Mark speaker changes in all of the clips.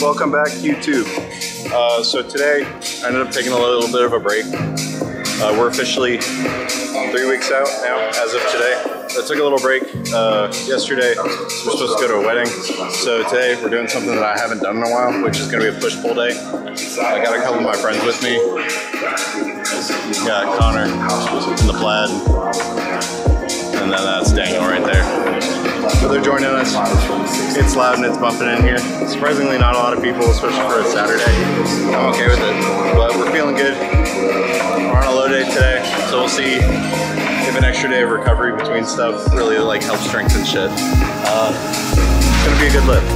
Speaker 1: Welcome back, YouTube. So today I ended up taking a little bit of a break. We're officially 3 weeks out now, as of today. I took a little break yesterday. So we're supposed to go to a wedding. So today we're doing something that I haven't done in a while, which is going to be a push-pull day. I got a couple of my friends with me. Got Connor in the plaid, and then that's Daniel right there. So they're joining us. It's loud and it's bumping in here. Surprisingly not a lot of people, especially for a Saturday. I'm okay with it, but we're feeling good. We're on a low day today, so we'll see if an extra day of recovery between stuff really like helps strengthen shit. It's gonna be a good lift.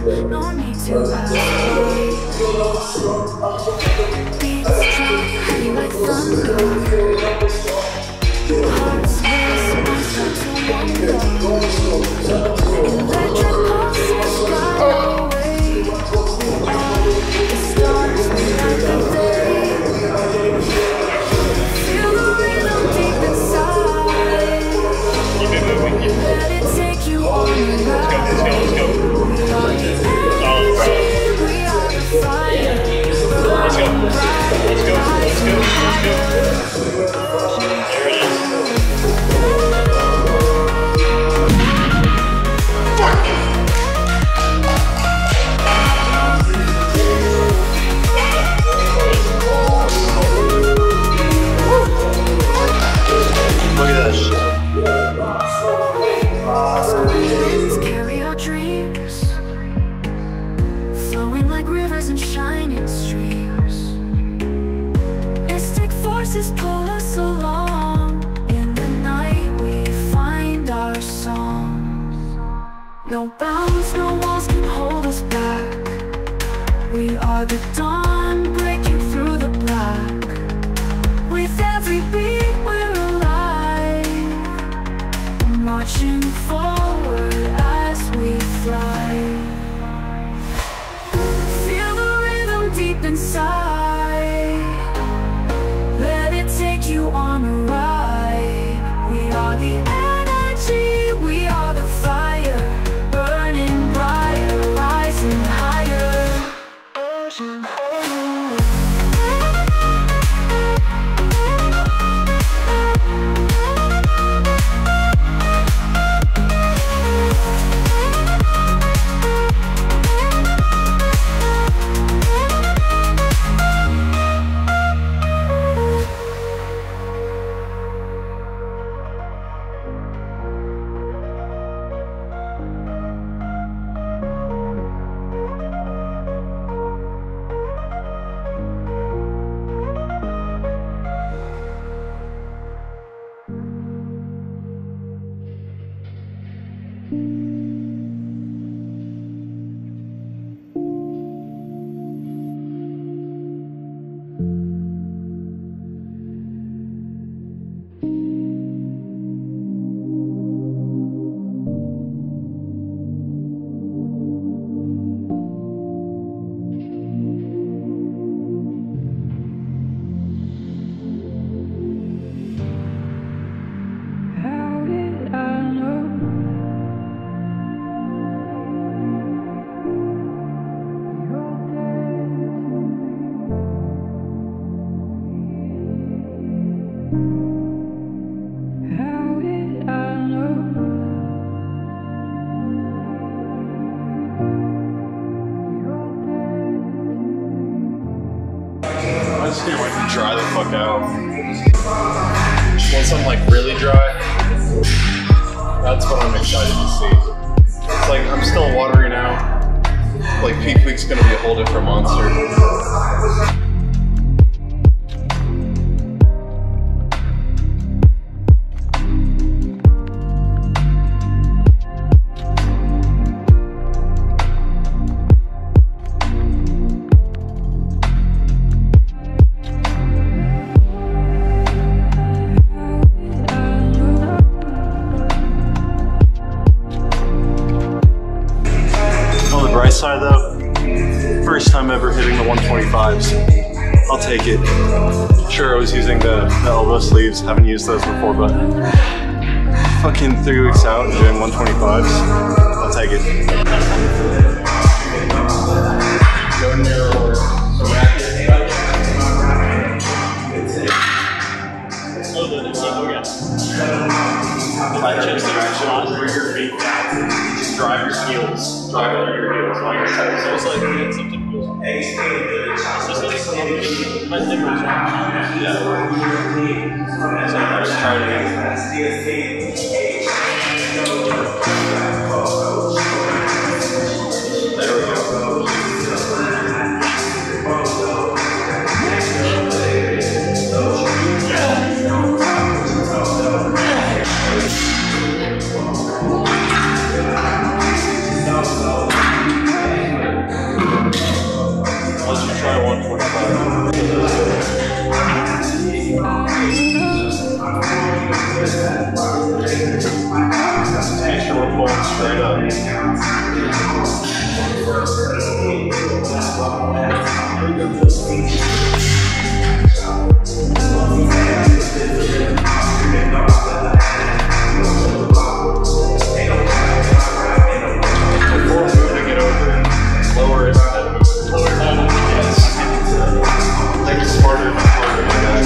Speaker 2: No need to hide. Beats drop, heavy like thunder. Hearts race, I start to wonder. Electric pulses fly away. The stars light the day. Feel the rhythm deep inside. Let it take you on a ride.
Speaker 3: Let's go. Let's go.
Speaker 2: voices pull us along. In the night we find our songs. No bounds, no walls can hold us back. We are the dawn breaking through the black. With every beat we're alive, marching forward as we thrive. Feel the rhythm deep inside. Let it take you on a ride. We are the energy, we are the fire, burning brighter, rising higher.
Speaker 1: I just can't wait to dry the fuck out. Want something like really dry? That's what I'm excited to see. It's like I'm still watery now. Like Peak Week's gonna be a whole different monster. Side though, first time ever hitting the 125s. I'll take it. Sure, I was using the elbow sleeves, haven't used those before, but fucking 3 weeks out and doing 125s, I'll take it. Go narrower. Drive your heels. Drive under your heels. Like I said, so it's like something cool. It's just like my nipples. Yeah. So I was trying to. There we go. Let's just try 125. Make sure we're pulling straight up. Before moving it over, lower it. Make it smarter and smarter, my guy.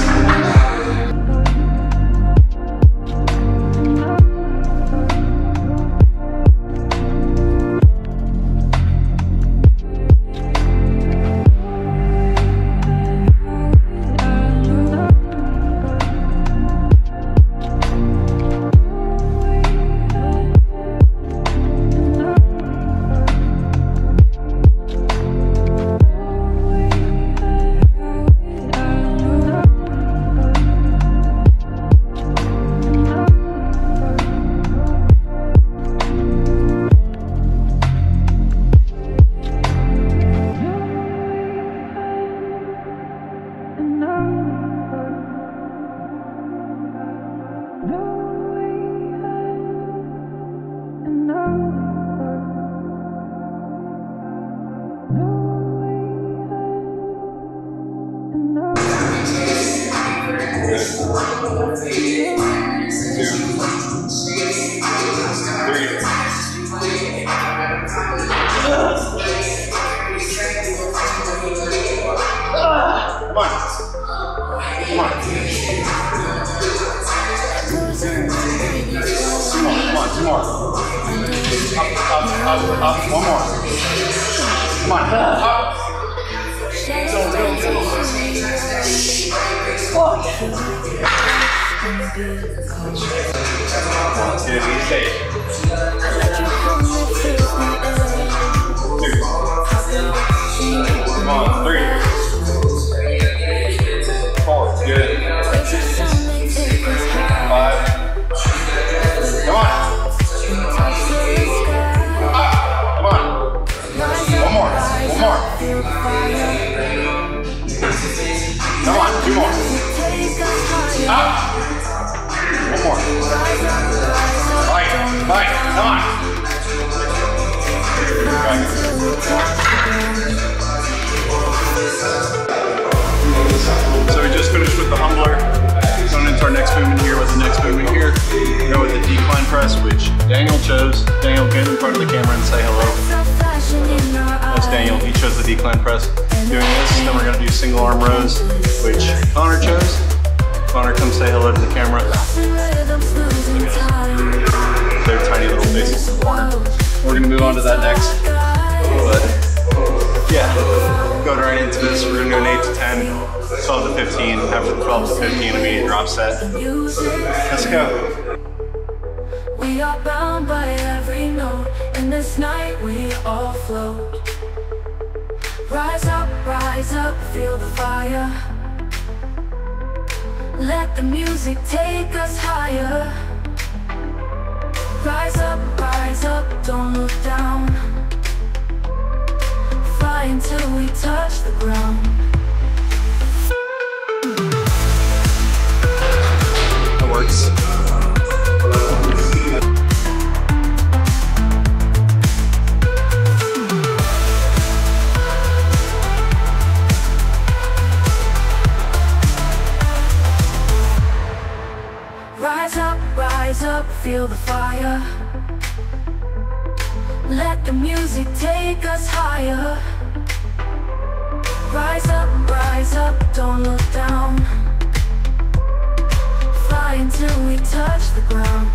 Speaker 1: Up, one more. Come on, up. Come on, 3, 4, good. 5. Come on. One more. Come on, 2 more. Up. 1 more. Fight, come on. So we just finished with the humbler. Going into our next movement here with the next movement here. We go with the decline press, which Daniel chose. Daniel, get in front of the camera and say hello. That's Daniel, he chose the decline press. Doing this, then we're gonna do single arm rows, which Connor chose. Connor, come say hello to the camera. Their tiny little faces in the corner. We're gonna move on to that next. But yeah, go right into this. We're gonna do an 8 to 10, 12 to 15. After the 12 to 15, immediate drop set. Let's go.
Speaker 2: We are bound by every note. In this night we all float. Rise up, feel the fire. Let the music take us higher. Rise up, don't look down. Fly until we touch the ground.
Speaker 1: That works.
Speaker 2: Rise up, feel the fire. Let the music take us higher. Rise up, don't look down. Fly until we touch the ground.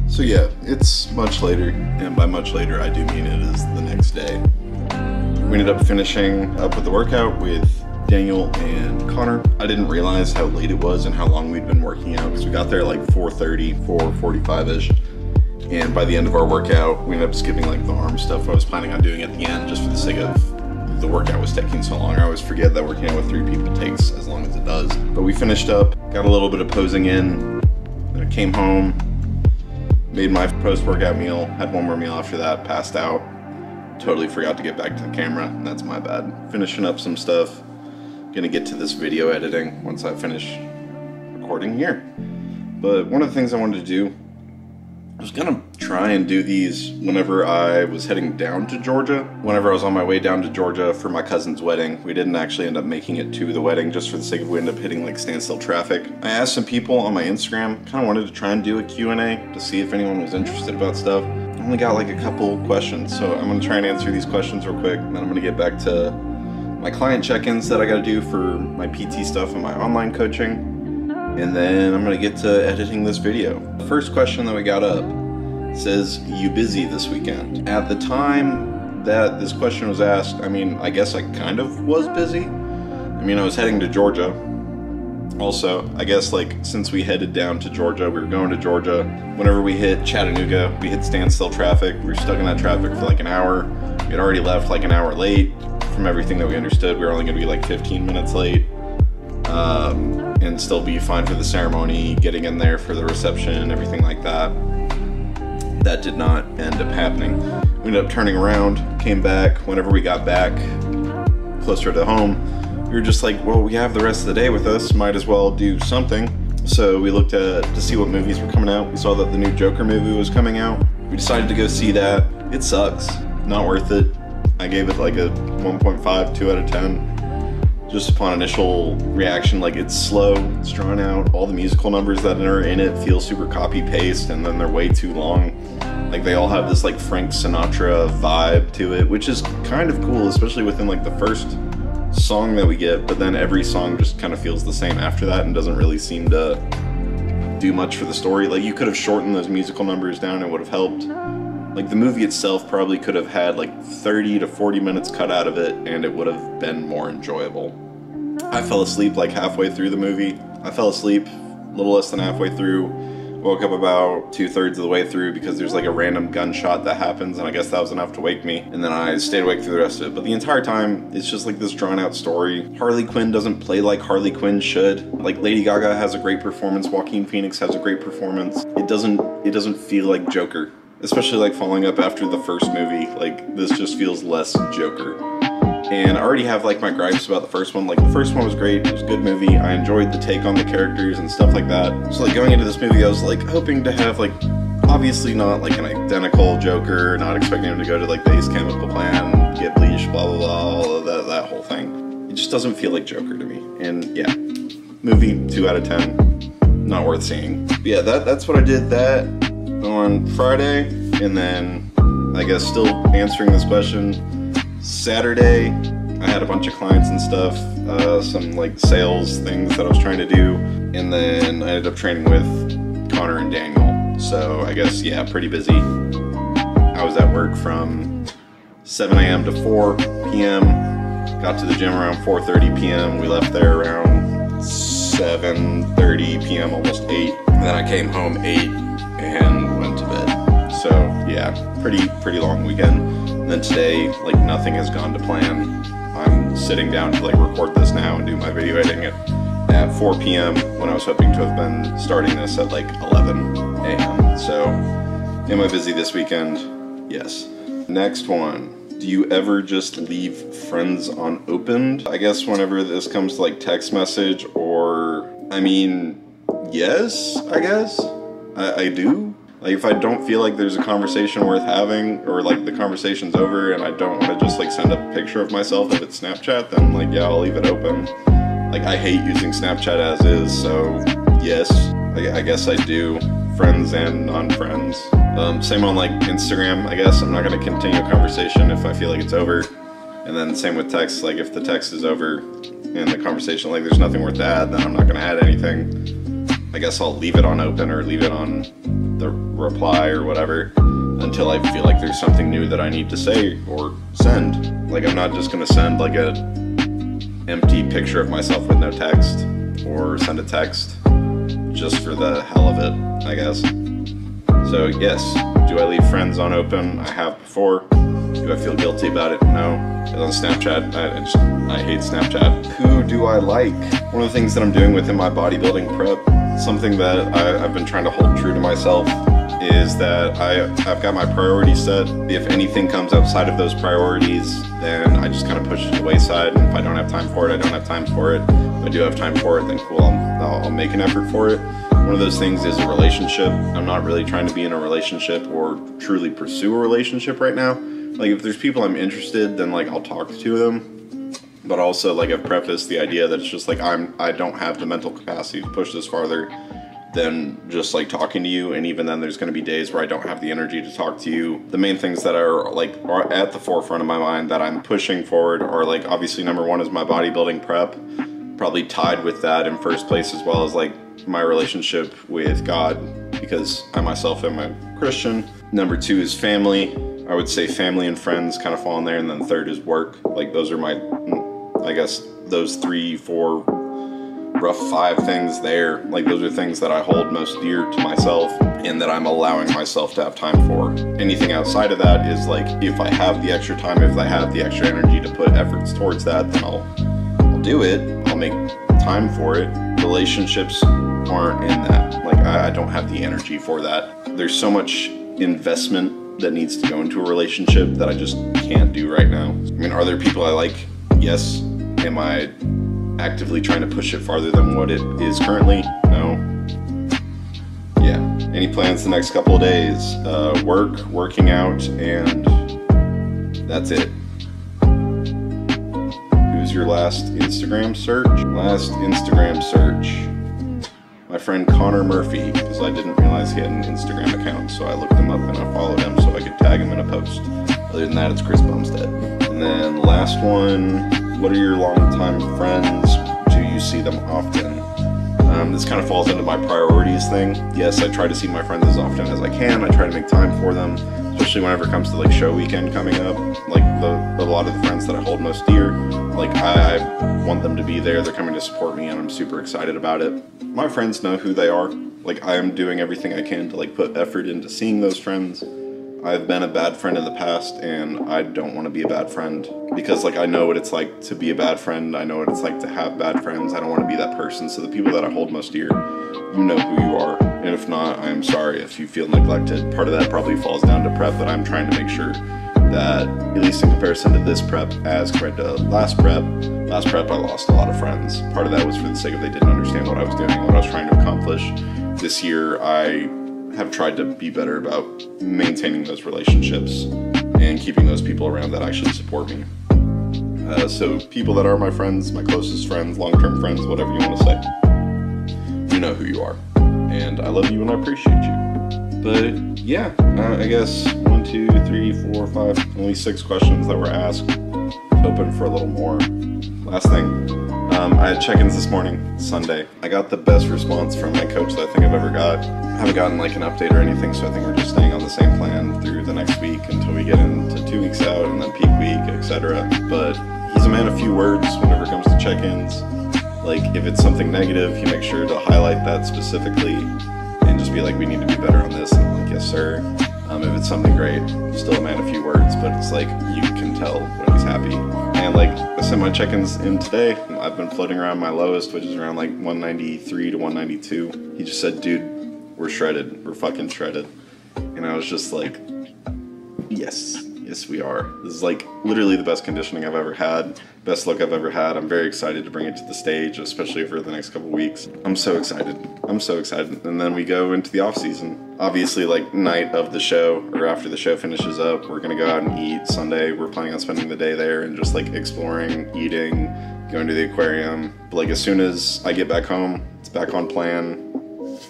Speaker 1: So yeah, it's much later, and by much later I do mean it is the next day. We ended up finishing up with the workout with Daniel and Connor. I didn't realize how late it was and how long we'd been working out because we got there like 4:30, 4:45-ish. And by the end of our workout, we ended up skipping like the arm stuff I was planning on doing at the end just for the sake of the workout was taking so long. I always forget that working out with 3 people takes as long as it does. But we finished up, got a little bit of posing in, then I came home, made my post-workout meal, had one more meal after that, passed out. Totally forgot to get back to the camera, and that's my bad. Finishing up some stuff. Gonna get to this video editing once I finish recording here. But one of the things I wanted to do, I was gonna try and do these whenever I was heading down to Georgia. Whenever I was on my way down to Georgia for my cousin's wedding. We didn't actually end up making it to the wedding just for the sake of we ended up hitting like standstill traffic. I asked some people on my Instagram, kind of wanted to try and do a Q&A to see if anyone was interested about stuff. I only got like a couple questions, so I'm gonna try and answer these questions real quick, and then I'm gonna get back to my client check-ins that I gotta do for my PT stuff and my online coaching. And then I'm gonna get to editing this video. The first question that we got up says, "You busy this weekend?" At the time that this question was asked, I mean, I guess I kind of was busy. I mean, I was heading to Georgia. Also, I guess like since we headed down to Georgia, we were going to Georgia. Whenever we hit Chattanooga, we hit standstill traffic. We were stuck in that traffic for like an hour. We had already left like an hour late. From everything that we understood, we were only gonna be like 15 minutes late. And still be fine for the ceremony, getting in there for the reception, everything like that. That did not end up happening. We ended up turning around, came back. Whenever we got back closer to home, we were just like, well, we have the rest of the day with us, might as well do something. So we looked to see what movies were coming out. We saw that the new Joker movie was coming out. We decided to go see that. It sucks, not worth it. I gave it like a 1.5, 2 out of 10. Just upon initial reaction, like it's slow, it's drawn out. All the musical numbers that are in it feel super copy-paste, and then they're way too long. Like they all have this like Frank Sinatra vibe to it, which is kind of cool, especially within like the first song that we get, but then every song just kind of feels the same after that and doesn't really seem to do much for the story. Like you could have shortened those musical numbers down, it would have helped. Like the movie itself probably could have had like 30 to 40 minutes cut out of it, and it would have been more enjoyable. I fell asleep like halfway through the movie. I fell asleep a little less than halfway through. Woke up about 2/3 of the way through because there's like a random gunshot that happens, and I guess that was enough to wake me. And then I stayed awake through the rest of it. But the entire time, it's just like this drawn out story. Harley Quinn doesn't play like Harley Quinn should. Like Lady Gaga has a great performance, Joaquin Phoenix has a great performance. It doesn't feel like Joker. Especially like following up after the first movie, like this just feels less Joker. And I already have like my gripes about the first one. Like the first one was great, it was a good movie, I enjoyed the take on the characters and stuff like that. So like going into this movie I was like hoping to have like, obviously not like an identical Joker, not expecting him to go to like the Ace Chemical Plant, get bleached, blah blah blah, all of that whole thing. It just doesn't feel like Joker to me. And yeah, movie 2 out of 10, not worth seeing. But yeah, that's what I did that on Friday, and then I guess still answering this question, Saturday I had a bunch of clients and stuff, some like sales things that I was trying to do, and then I ended up training with Connor and Daniel. So I guess, yeah, pretty busy. I was at work from 7 a.m. to 4 p.m. Got to the gym around 4:30 p.m. We left there around 7:30 p.m., almost 8. And then I came home 8 and went to bed. So yeah, pretty long weekend. And then today, like, nothing has gone to plan. I'm sitting down to like record this now and do my video editing at 4 p.m. when I was hoping to have been starting this at like 11 a.m. So am I busy this weekend? Yes. Next one. Do you ever just leave friends unopened? I guess whenever this comes to like text message or, I mean, yes, I guess. I do. Like if I don't feel like there's a conversation worth having, or like the conversation's over and I don't want to just like send a picture of myself if it's Snapchat, then like, yeah, I'll leave it open. Like I hate using Snapchat as is, so yes, I guess I do. Friends and non-friends. Same on like Instagram, I guess. I'm not gonna continue a conversation if I feel like it's over. And then same with text, like if the text is over and the conversation, like there's nothing worth to add, then I'm not gonna add anything. I guess I'll leave it on open or leave it on the reply or whatever until I feel like there's something new that I need to say or send. Like I'm not just gonna send like a empty picture of myself with no text or send a text just for the hell of it, I guess. So yes, do I leave friends on open? I have before. Do I feel guilty about it? No. And on Snapchat, I hate Snapchat. Who do I like? One of the things that I'm doing within my bodybuilding prep, something that I've been trying to hold true to myself, is that I've got my priorities set. If anything comes outside of those priorities, then I just kind of push it to the wayside. And if I don't have time for it, I don't have time for it. If I do have time for it, then cool, I'll make an effort for it. One of those things is a relationship. I'm not really trying to be in a relationship or truly pursue a relationship right now. Like if there's people I'm interested, then like I'll talk to them. But also like I've prefaced the idea that it's just like I don't have the mental capacity to push this farther than just like talking to you, and even then there's going to be days where I don't have the energy to talk to you. The main things that are at the forefront of my mind that I'm pushing forward are like, obviously number one is my bodybuilding prep, probably tied with that in first place, as well as like my relationship with God, because I myself am a Christian. Number two is family. I would say family and friends kind of fall in there, and then third is work. Like those are my, I guess those 3, 4, rough 5 things there. Like those are things that I hold most dear to myself and that I'm allowing myself to have time for. Anything outside of that is like, if I have the extra time, if I have the extra energy to put efforts towards that, then I'll do it. I'll make time for it. Relationships aren't in that. Like I don't have the energy for that. There's so much investment that needs to go into a relationship that I just can't do right now. I mean, are there people I like? Yes. Am I actively trying to push it farther than what it is currently? No. Yeah. Any plans the next couple of days? Working out, and that's it. Who's your last Instagram search? Last Instagram search. My friend Connor Murphy, because I didn't realize he had an Instagram account, so I looked him up and I followed him so I could tag him in a post. Other than that, it's Chris Bumstead. And then last one, what are your longtime friends? Do you see them often? This kind of falls into my priorities thing. Yes, I try to see my friends as often as I can. I try to make time for them, especially whenever it comes to like show weekend coming up. Like a lot of the friends that I hold most dear, like I want them to be there. They're coming to support me and I'm super excited about it. My friends know who they are. Like I am doing everything I can to like put effort into seeing those friends. I've been a bad friend in the past, and I don't want to be a bad friend, because like I know what it's like to be a bad friend. I know what it's like to have bad friends. I don't want to be that person. So the people that I hold most dear, you know who you are. And if not, I am sorry if you feel neglected. Part of that probably falls down to prep, but I'm trying to make sure that, at least in comparison to this prep as compared to last prep I lost a lot of friends. Part of that was for the sake of they didn't understand what I was doing, what I was trying to accomplish. This year I have tried to be better about maintaining those relationships and keeping those people around that actually support me. So people that are my friends, my closest friends, long-term friends, whatever you want to say, you know who you are. And I love you and I appreciate you. But yeah, I guess 1, 2, 3, 4, 5, only 6 questions that were asked. So open for a little more. Last thing, I had check-ins this morning, Sunday. I got the best response from my coach that I think I've ever got. I haven't gotten like an update or anything, so I think we're just staying on the same plan through the next week until we get into 2 weeks out and then peak week, etc. But he's a man of few words whenever it comes to check-ins. Like, if it's something negative, he makes sure to highlight that specifically and just be like, we need to be better on this. And I'm like, yes, sir. If it's something great, still a man of few words, but it's like, you can tell when he's happy. And like, I sent my check-ins in today. I've been floating around my lowest, which is around like 193 to 192. He just said, dude, we're shredded. We're fucking shredded. And I was just like, yes. Yes, we are. This is like literally the best conditioning I've ever had, best look I've ever had. I'm very excited to bring it to the stage, especially for the next couple weeks. I'm so excited. I'm so excited. And then we go into the off season. Obviously, like night of the show or after the show finishes up, we're gonna go out and eat Sunday. We're planning on spending the day there and just like exploring, eating, going to the aquarium. But like as soon as I get back home, it's back on plan,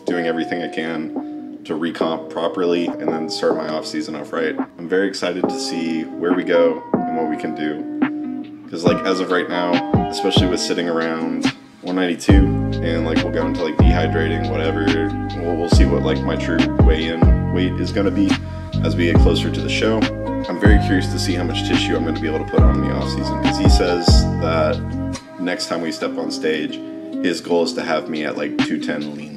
Speaker 1: doing everything I can to recomp properly and then start my off season off right. I'm very excited to see where we go and what we can do. Because like as of right now, especially with sitting around 192 and like we'll go into like dehydrating, whatever, we'll see what like my true weigh-in weight is gonna be as we get closer to the show. I'm very curious to see how much tissue I'm gonna be able to put on in the off season, because he says that next time we step on stage, his goal is to have me at like 210 lean.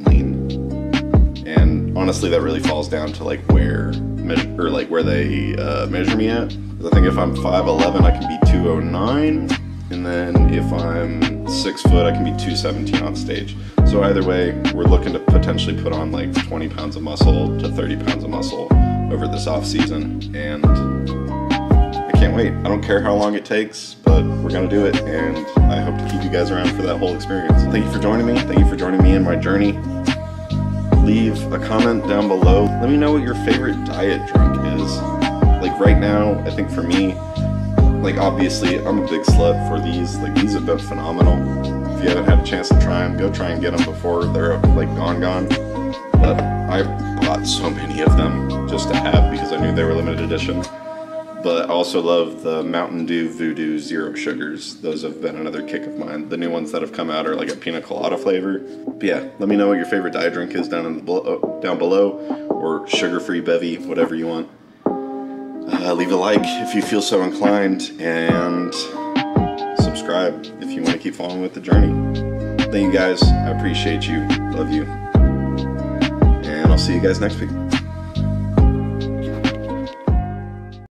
Speaker 1: And honestly, that really falls down to like where they measure me at. I think if I'm 5'11", I can be 209, and then if I'm 6 foot, I can be 217 on stage. So either way, we're looking to potentially put on like 20 pounds of muscle to 30 pounds of muscle over this off season, and I can't wait. I don't care how long it takes, but we're gonna do it, and I hope to keep you guys around for that whole experience. Thank you for joining me. Thank you for joining me in my journey. Leave a comment down below. Let me know what your favorite diet drink is. Like right now, I think for me, like obviously I'm a big slut for these. Like these have been phenomenal. If you haven't had a chance to try them, go try and get them before they're like gone. But I bought so many of them just to have because I knew they were limited edition. But I also love the Mountain Dew Voodoo Zero Sugars. Those have been another kick of mine. The new ones that have come out are like a pina colada flavor. But yeah, let me know what your favorite diet drink is down below, or sugar-free bevy, whatever you want. Leave a like if you feel so inclined, and subscribe if you want to keep following with the journey. Thank you guys. I appreciate you. Love you. And I'll see you guys next week.